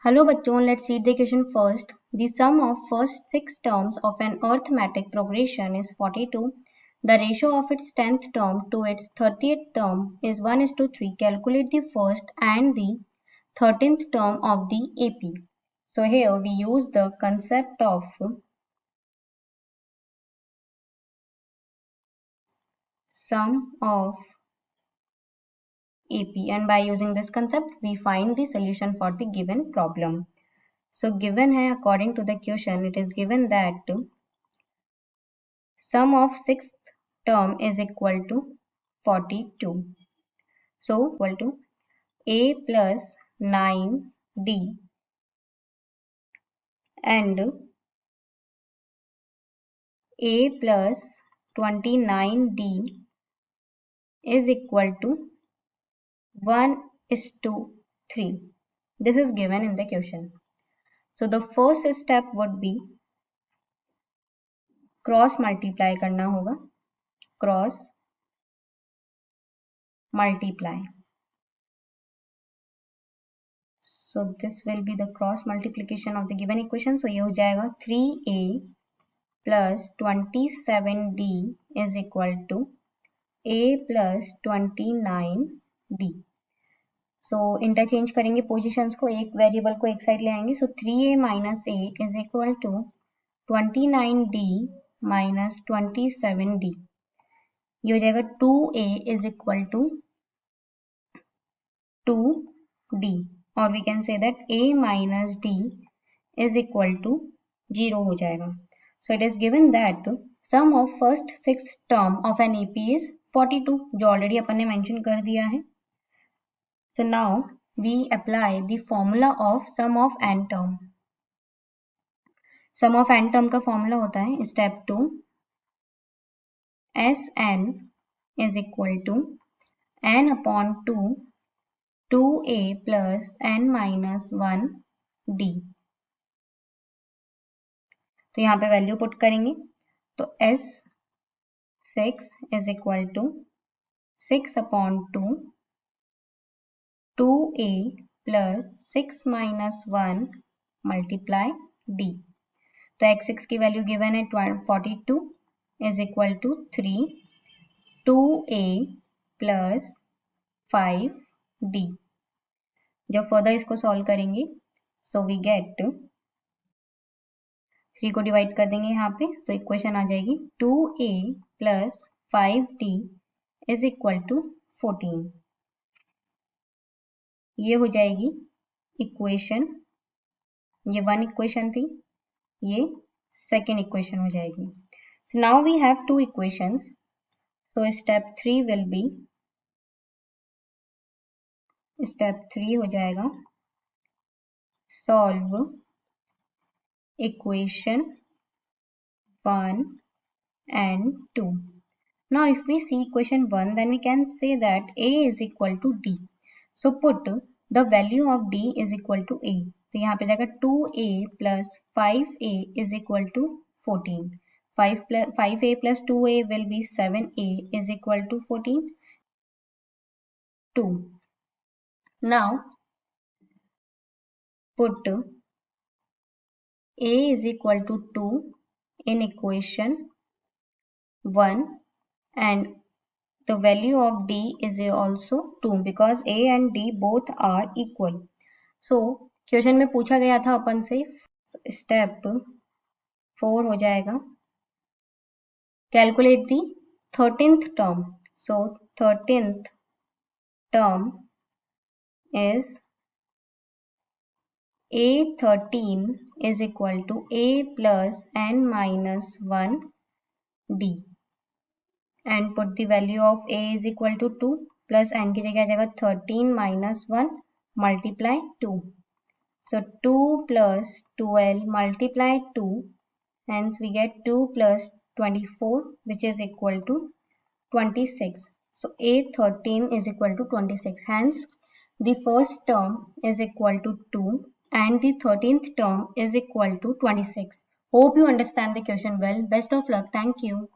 Hello bachon, let's read the question first. The sum of first 6 terms of an arithmetic progression is 42. The ratio of its 10th term to its 30th term is 1:3. Calculate the first and the 13th term of the AP. So here we use the concept of sum of AP, and by using this concept we find the solution for the given problem. So given hai, according to the question, it is given that sum of sixth term is equal to 42. So equal to a plus 9d and a plus 29d is equal to 1:3. This is given in the question. So the first step would be cross multiply करना होगा, cross multiply. So this will be the cross multiplication of the given equation. So ये हो जाएगा 3a plus 27d is equal to a plus 29d. So interchange करेंगे positions को, एक variable को एक साइड ले आएंगे. So 3a minus a is equal to 29d minus 27d. ये हो जाएगा 2a is equal to 2d, or we can say that a minus d is equal to 0 हो जाएगा. So it is given that sum of first 6 term of an AP is 42, जो already अपन ने mention कर दिया है. So now we apply the formula of sum of n term. Sum of n term का formula होता है step 2 Sn is equal to n upon 2 2a plus n minus 1 d. तो यहाँ पे वैल्यू पुट करेंगे तो S6 is equal to 6 upon 2 2a plus 6 minus 1 multiply d. तो x6 की वैल्यू गिवन है 42 is equal to 3 2a plus 5d. जब further इसको सॉल्व करेंगे सो वी गेट 3 को डिवाइड कर देंगे यहाँ पे, तो इक्वेशन आ जाएगी 2a plus 5d is equal to 14. ये हो जाएगी इक्वेशन, ये वन इक्वेशन थी, ये सेकेंड इक्वेशन हो जाएगी. So now we have two equations. So step 3 will be, step 3 हो जाएगा solve equation 1 and 2. Now if we see equation 1, then we can say that a is equal to d. So put the value of d is equal to a. तो यहाँ पे जाएगा 2a plus 5a is equal to 14. 5a plus 2a will be 7a is equal to 14. 2. Now put a is equal to 2 in equation 1 and the value of d is also 2 because a and d both are equal. So question में पूछा गया था अपन से, step 4 हो जाएगा calculate the 13th term. So 13th term is a13 is equal to a plus n minus 1 d and put the value of a is equal to 2 plus n की जगह आ जाएगा 13 minus 1 multiply 2. So 2 plus 12 multiply 2, hence we get 2 plus 24 which is equal to 26. So a13 is equal to 26, hence the first term is equal to 2 and the 13th term is equal to 26. Hope you understand the question well. Best of luck. Thank you.